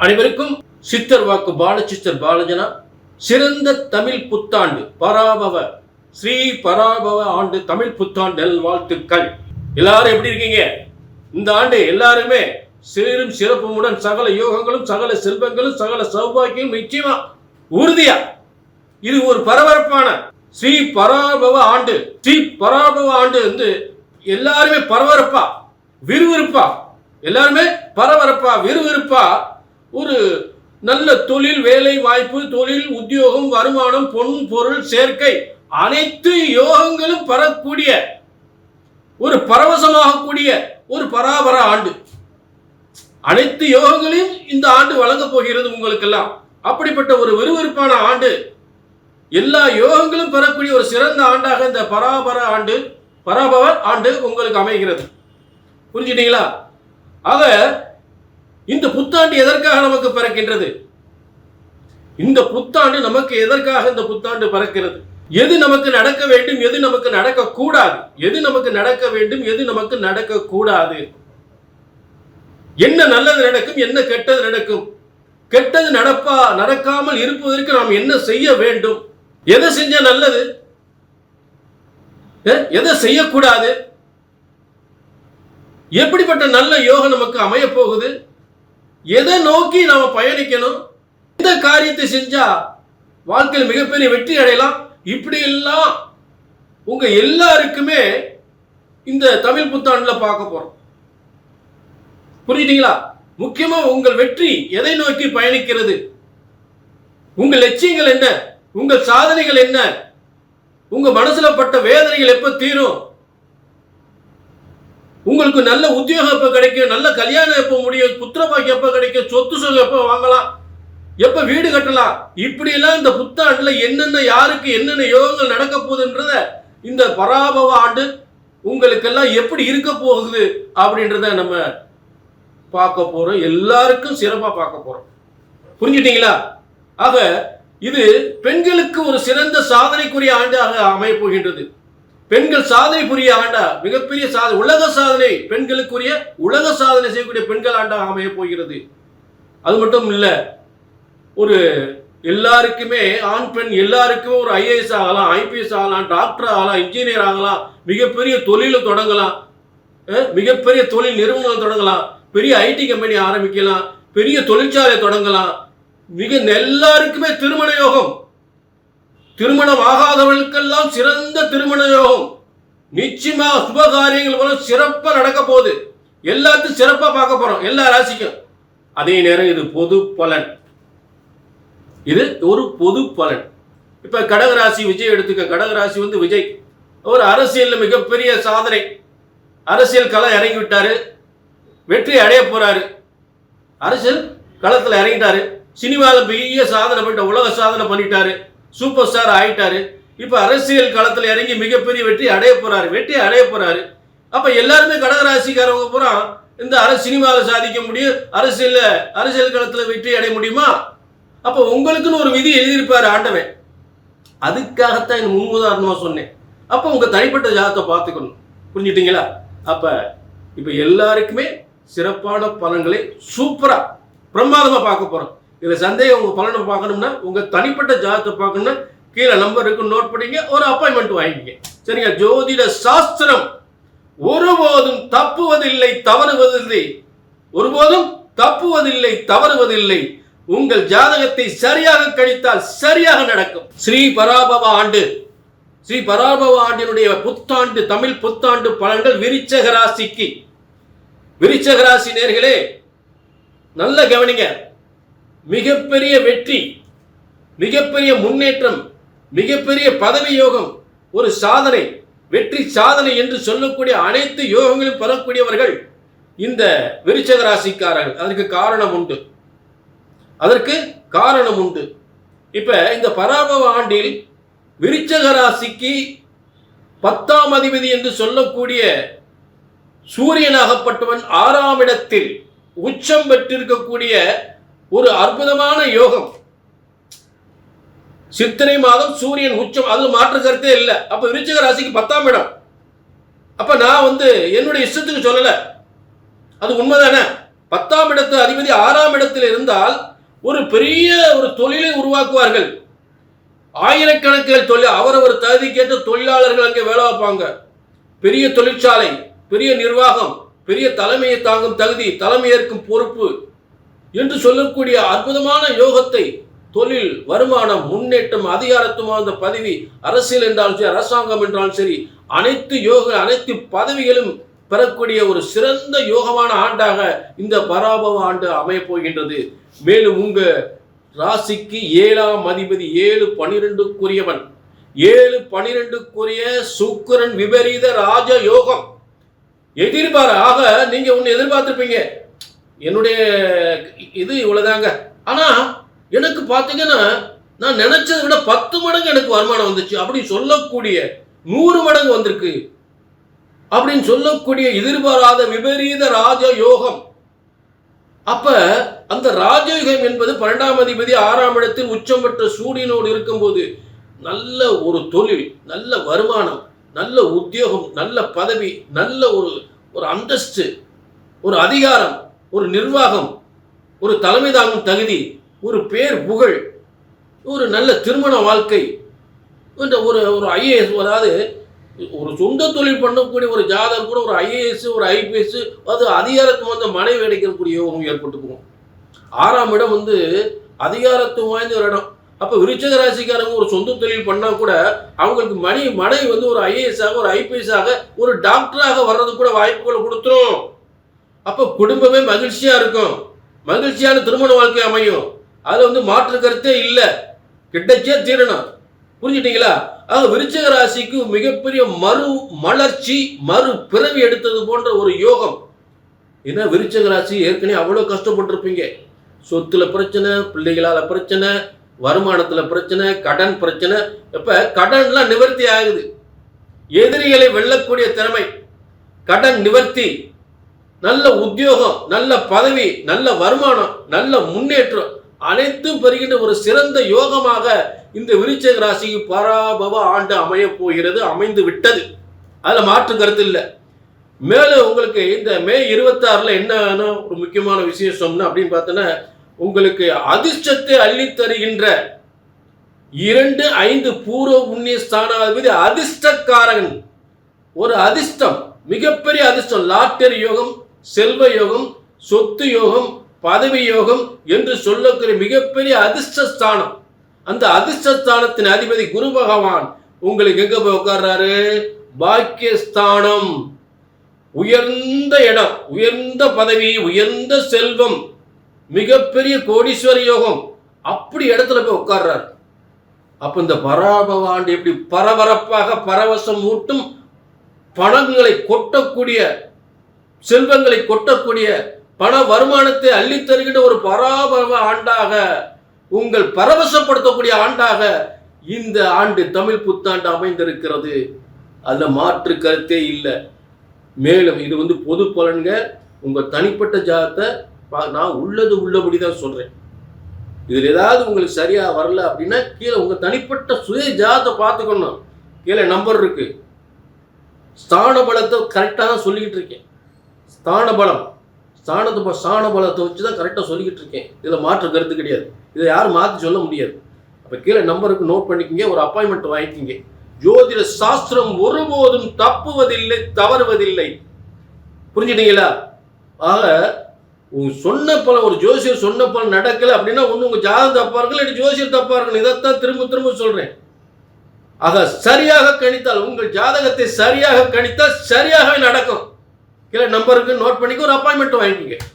அனைவருக்கும் சித்தர் வாக்கு பாலசிஸ்டர் பாலஜனா சிறந்த தமிழ் புத்தாண்டு பராபவ ஸ்ரீ பராபவ ஆண்டு தமிழ் புத்தாண்டு நல்வாழ்த்துக்கள். எல்லாரும் எப்படி இருக்கீங்க? இந்த ஆண்டு எல்லாருமே சீரும் சிறப்புமுடன் சகல யோகங்களும் சகல செல்வங்களும் சகல சௌபாக்கியம் நிச்சயமா உறுதியா. இது ஒரு பரபரப்பான ஸ்ரீ பராபவ ஆண்டு. ஸ்ரீ பராபவ ஆண்டு வந்து எல்லாருமே பரபரப்பா விறுவிறுப்பா, எல்லாருமே பரபரப்பா விறுவிறுப்பா ஒரு நல்ல தொழில், வேலை வாய்ப்பு, தொழில், உத்தியோகம், வருமானம், பொன் பொருள் சேர்க்கை அனைத்து யோகங்களும் பெறக்கூடிய ஒரு பரவசமாகக்கூடிய ஒரு பராபர ஆண்டு. அனைத்து யோகங்களையும் இந்த ஆண்டு வழங்க போகிறது உங்களுக்கெல்லாம். அப்படிப்பட்ட ஒரு விறுவிறுப்பான ஆண்டு, எல்லா யோகங்களும் பெறக்கூடிய ஒரு சிறந்த ஆண்டாக இந்த பராபவ ஆண்டு உங்களுக்கு அமைகிறது. புரிஞ்சுட்டீங்களா? ஆக இந்த புத்தாண்டு எதற்காக நமக்கு பிறக்கின்றது? இந்த புத்தாண்டு நமக்கு எதற்காக இந்த புத்தாண்டு பிறக்கிறது? எது நமக்கு நடக்க வேண்டும், எது நமக்கு நடக்க கூடாது, எது நமக்கு நடக்க வேண்டும், எது நமக்கு நடக்க கூடாது, என்ன நல்லது நடக்கும், என்ன கெட்டது நடக்கும், கெட்டது நடக்காமல் இருப்பதற்கு நாம் என்ன செய்ய வேண்டும், எதை செஞ்சா நல்லது, எதை செய்யக்கூடாது, எப்படிப்பட்ட நல்ல யோகம் நமக்கு அமைய போகுது, எதை நோக்கி நாம பயணிக்கணும், இந்த காரியத்தை செஞ்சா வாழ்க்கையில் மிகப்பெரிய வெற்றி அடையலாம். இப்படி எல்லாம் உங்க எல்லாருக்குமே இந்த தமிழ் புத்தாண்டுல பார்க்க போறோம். புரியுதுங்களா? முக்கியமா உங்கள் வெற்றி எதை நோக்கி பயணிக்கிறது, உங்கள் லட்சியங்கள் என்ன, உங்கள் சாதனைகள் என்ன, உங்க மனசுல பட்ட வேதனைகள் எப்ப தீரும், உங்களுக்கு நல்ல உத்தியோகம் எப்ப கிடைக்கும், நல்ல கல்யாணம் எப்ப முடியும், புத்திரபாக்கியம் எப்ப கிடைக்கும், சொத்து சுகம் எப்ப வாங்கலாம், எப்ப வீடு கட்டலாம், இப்படி எல்லாம் இந்த புத்தாண்டுல என்னென்ன யாருக்கு என்னென்ன யோகங்கள் நடக்க போகுதுன்றத இந்த பராபவ ஆண்டு உங்களுக்கெல்லாம் எப்படி இருக்க போகுது அப்படின்றத நம்ம பார்க்க போறோம். எல்லாருக்கும் சிறப்பா பார்க்க போறோம். புரிஞ்சுட்டீங்களா? ஆக இது பெண்களுக்கு ஒரு சிறந்த சாதனைக்குரிய ஆண்டாக அமைய போகின்றது. பெண்கள் சாதனை புரிய ஆண்டா, மிகப்பெரிய சாதனை, உலக சாதனை, பெண்களுக்குரிய உலக சாதனை செய்யக்கூடிய பெண்கள் ஆண்டாக அமைய போகிறது. அது மட்டும் இல்ல, ஒரு எல்லாருக்குமே ஆண் பெண் எல்லாருக்குமே ஒரு ஐஏஎஸ் ஆகலாம், ஐபிஎஸ் ஆகலாம், டாக்டர் ஆகலாம், இன்ஜினியர் ஆகலாம், மிகப்பெரிய தொழிலை தொடங்கலாம், மிகப்பெரிய தொழில் நிறுவனங்கள் தொடங்கலாம், பெரிய ஐடி கம்பெனி ஆரம்பிக்கலாம், பெரிய தொழிற்சாலை தொடங்கலாம். எல்லாருக்குமே திருமண யோகம், திருமணம் ஆகாதவர்களுக்கெல்லாம் சிறந்த திருமண யோகம், நிச்சயமா சுபகாரியங்கள் போல சிறப்பா நடக்க போகுது. எல்லாத்தையும் சிறப்பா பார்க்க போறோம், எல்லா ராசிக்கும். அதே நேரம் இது பொது பலன், இது ஒரு பொது பலன். இப்ப கடகராசி விஜய் எடுத்துக்க. கடகராசி வந்து விஜய் ஒரு அரசியல் மிகப்பெரிய சாதனை, அரசியல் களம் இறங்கி விட்டாரு, வெற்றி அடைய போறாரு, அரசியல் களத்துல இறங்கிட்டாரு, சினிமாவில் பெரிய சாதனை பண்ணிட்ட, உலக சாதனை பண்ணிட்டாரு, சூப்பர் ஸ்டார் ஆயிட்டாரு. இப்ப அரசியல் களத்துல இறங்கி மிகப்பெரிய வெற்றி அடைய போறாரு. அப்ப எல்லாருமே கடகராசிக்காரவங்க பூரா இந்த சினிமாவில் சாதிக்க முடியும், அரசியல் களத்துல வெற்றி அடைய முடியுமா? அப்ப உங்களுக்குன்னு ஒரு விதி எழுதியிருப்பாரு ஆண்டவன். அதுக்காகத்தான் முன் உதாரணமா சொன்னேன். அப்ப உங்க தனிப்பட்ட ஜாதகத்தை பார்த்துக்கணும். புரிஞ்சுட்டீங்களா? அப்ப இப்ப எல்லாருக்குமே சிறப்பான பலன்களை சூப்பரா பிரமாதமா பார்க்க போறோம். இதுல சந்தேகம், உங்க பலனை பார்க்கணும்னா, உங்க தனிப்பட்ட ஜாதகத்தை பார்க்கணும்னா கீழே நம்பர் இருக்கு, நோட் பண்ணிங்க, ஒரு அப்பாயின்மெண்ட் வாங்கிக்க. சரிங்க? ஜோதிட சாஸ்திரம் ஒருபோதும் தப்புவதில்லை, தவறுவதில்லை, ஒருபோதும் தப்புவதில்லை, தவறுவதில்லை. உங்கள் ஜாதகத்தை சரியாக கணித்தால் சரியாக நடக்கும். ஸ்ரீ பராபவ ஆண்டு, ஸ்ரீ பராபவ ஆண்டினுடைய புத்தாண்டு தமிழ் புத்தாண்டு பலன்கள் விருச்சிக ராசிக்கு. விருச்சிக ராசி நேயர்களே நல்ல கவனிங்க. மிகப்பெரிய வெற்றி, மிகப்பெரிய முன்னேற்றம், மிகப்பெரிய பதவி யோகம், ஒரு சாதனை, வெற்றி சாதனை என்று சொல்லக்கூடிய அனைத்து யோகங்களும் பெறக்கூடியவர்கள் இந்த விருச்சிக ராசிக்காரர்கள். அதற்கு காரணம் உண்டு. இப்ப இந்த பராபவ ஆண்டில் விருச்சிக ராசிக்கு 10ஆம் அதிபதி என்று சொல்லக்கூடிய சூரியனாகப்பட்டவன் 6ஆம் இடத்தில் உச்சம் பெற்றிருக்கக்கூடிய ஒரு அற்புதமான யோகம். சித்திரை மாதம் சூரியன் உச்சம், அது மாற்று கருத்தே இல்லை. அப்ப விருச்சிக ராசிக்கு 10ஆம் இடம். அப்ப நான் என்னுடைய இஷ்டத்துக்கு சொல்லல, அது உண்மைதானே? 10ஆம் இடத்து அதிபதி 6ஆம் இடத்தில் இருந்தால் ஒரு பெரிய ஒரு தொழிலை உருவாக்குவார்கள். ஆயிரக்கணக்கில் தொழில் அவரவர் தகுதிக்கேற்ற தொழிலாளர்கள் அங்கே வேலை வைப்பாங்க. பெரிய தொழிற்சாலை, பெரிய நிர்வாகம், பெரிய தலைமையை தாங்கும் தகுதி, தலைமை ஏற்கும் பொறுப்பு என்று சொல்லக்கூடிய அற்புதமான யோகத்தை, தொழில், வருமானம், முன்னேற்றம், அதிகாரத்துவம், அந்த பதவி, அரசியல் என்றாலும் சரி, அரசாங்கம் என்றாலும் சரி, அனைத்து பதவிகளும் பெறக்கூடிய ஒரு சிறந்த யோகமான ஆண்டாக இந்த பராபவ ஆண்டு அமையப் போகின்றது. மேலும் உங்க ராசிக்கு 7ஆம் அதிபதி 7-12க்குரியவன், 7-12க்குரிய சுக்கிரன் விபரீத ராஜ யோகம். ஆக நீங்க ஒன்னு எதிர்பார்த்திருப்பீங்க, என்னுடைய இது இவ்வளவுதாங்க, ஆனா எனக்கு பாத்தீங்கன்னா நான் நினைச்சதை விட 10 மடங்கு எனக்கு வருமானம் வந்துச்சு அப்படின்னு சொல்லக்கூடிய, 100 மடங்கு வந்திருக்கு அப்படின்னு சொல்லக்கூடிய எதிர்பாராத விபரீத ராஜ யோகம். அப்ப அந்த ராஜயோகம் என்பது 12ஆம் அதிபதி 6ஆம் இடத்தில் உச்சம் பெற்ற சூரியனோடு இருக்கும்போது நல்ல ஒரு தொழில், நல்ல வருமானம், நல்ல உத்தியோகம், நல்ல பதவி, நல்ல ஒரு அந்தஸ்து, ஒரு அதிகாரம், ஒரு நிர்வாகம், ஒரு தலைமை தாங்கும் தகுதி, ஒரு பேர் புகழ், ஒரு நல்ல திருமண வாழ்க்கை, ஒரு ஐஏஎஸ், அதாவது ஒரு சொந்த தொழில் பண்ணக்கூடிய ஒரு ஜாதகம் கூட ஒரு ஐஏஎஸ், ஒரு ஐபிஎஸ், அது அதிகாரத்துவம் வந்த மனைவி கிடைக்கக்கூடிய யோகம் ஏற்பட்டு போகும். 6ஆம் இடம் அதிகாரத்துவம் வாய்ந்த ஒரு இடம். அப்போ விருச்சிக ராசிக்காரங்க ஒரு சொந்த தொழில் பண்ணா கூட அவங்களுக்கு மனைவி ஒரு ஐஏஎஸ் ஆக, ஒரு ஐபிஎஸ் ஆக, ஒரு டாக்டராக வர்றது கூட வாய்ப்புகளை கொடுத்துரும். அப்போ குடும்பமே மகிழ்ச்சியா இருக்கும், மகிழ்ச்சியான திருமண வாழ்க்கை அமையும். அதுல மாற்று கருத்தே இல்லை, கிடைச்சே தீரணும். புரிஞ்சுட்டீங்களா? விருச்சிக ராசிக்கு மிகப்பெரிய மலர்ச்சி, பிறவி எடுத்தது போன்ற ஒரு யோகம். ஏன்னா விருச்சிக ராசி ஏற்கனவே அவ்வளவு கஷ்டப்பட்டிருப்பீங்க. சொத்துல பிரச்சனை, பிள்ளைகளால பிரச்சனை, வருமானத்துல பிரச்சனை, கடன் பிரச்சனை. இப்ப கடன்லாம் நிவர்த்தி ஆகுது. எதிரிகளை வெல்லக்கூடிய திறமை, கடன் நிவர்த்தி, நல்ல உத்தியோகம், நல்ல பதவி, நல்ல வருமானம், நல்ல முன்னேற்றம் அனைத்தும் பெறுகின்ற ஒரு சிறந்த யோகமாக இந்த விருச்சிக ராசிக்கு பராபவ ஆண்டு அமைய போகிறது, அமைந்து விட்டது. அதுல மாற்று கருத்து இல்லை. மேலும் உங்களுக்கு இந்த மே 26 என்ன ஒரு முக்கியமான விசேஷம்னு அப்படின்னு பார்த்தோன்னா, உங்களுக்கு அதிர்ஷ்டத்தை அள்ளி தருகின்ற 2-5 பூர்வ புண்ணிய ஸ்தானாதிபதி அதிர்ஷ்டக்காரன். ஒரு அதிர்ஷ்டம், மிகப்பெரிய அதிர்ஷ்டம், லாட்டரி யோகம், செல்வ யோகம், சொத்து யோகம், பதவி யோகம் என்று சொல்லக்கூடிய மிகப்பெரிய அதிர்ஷ்டஸ்தானம். அந்த அதிர்ஷ்டஸ்தானத்தின் அதிபதி குரு பகவான் உங்களுக்கு எங்க போய் உட்கார்றாரு? பாக்கியஸ்தானம். உயர்ந்த இடம், உயர்ந்த பதவி, உயர்ந்த செல்வம், மிகப்பெரிய கோடீஸ்வர யோகம், அப்படி இடத்துல போய் உட்கார்றாரு. அப்ப இந்த பராபவ ஆண்டு எப்படி பரபரப்பாக பரவசம் ஊட்டும், பணங்களை கொட்டக்கூடிய, செல்வங்களை கொட்டக்கூடிய, பண வருமானத்தை அள்ளி தருகின்ற ஒரு பராபவ ஆண்டாக, உங்கள் பரவசப்படுத்தக்கூடிய ஆண்டாக இந்த ஆண்டு தமிழ் புத்தாண்டு அமைந்திருக்கிறது. அதுல மாற்று கருத்தே இல்லை. மேலும் இது பொது பலன்க. உங்க தனிப்பட்ட ஜாதத்தை நான் உள்ளபடிதான் சொல்றேன். இதுல ஏதாவது உங்களுக்கு சரியா வரல அப்படின்னா கீழே உங்க தனிப்பட்ட சுய ஜாதத்தை பார்த்துக்கணும். கீழே நம்பர் இருக்கு. ஸ்தான பலத்தை கரெக்டாக தான் சொல்லிக்கிட்டு இருக்கேன். ஸ்தான பலத்தை வச்சு தான் கரெக்டாக சொல்லிக்கிட்டு இருக்கேன். இதில் மாற்று கருத்து கிடையாது. இதை யாரும் மாற்றி சொல்ல முடியாது. அப்போ கீழே நம்பருக்கு நோட் பண்ணிக்கிங்க, ஒரு அப்பாயின்மெண்ட் வாங்கிக்கிங்க. ஜோதிட சாஸ்திரம் ஒருபோதும் தப்புவதில்லை, தவறுவதில்லை. புரிஞ்சுட்டீங்களா? ஆக சொன்ன பலன், ஒரு ஜோசியர் சொன்ன பலன் நடக்கல அப்படின்னா ஒன்று உங்க ஜாதகம் தப்பா இருக்கு, இல்லை ஜோசியர் தப்பா இருக்கு. இதைத்தான் திரும்ப சொல்றேன். ஆக சரியாக கணித்தால், உங்கள் ஜாதகத்தை சரியாக கணித்தால் சரியாகவே நடக்கும். கீழே நம்பருக்கு நோட் பண்ணிக்க, ஒரு அப்பாயின்மெண்ட் வாங்கிக்கோங்க.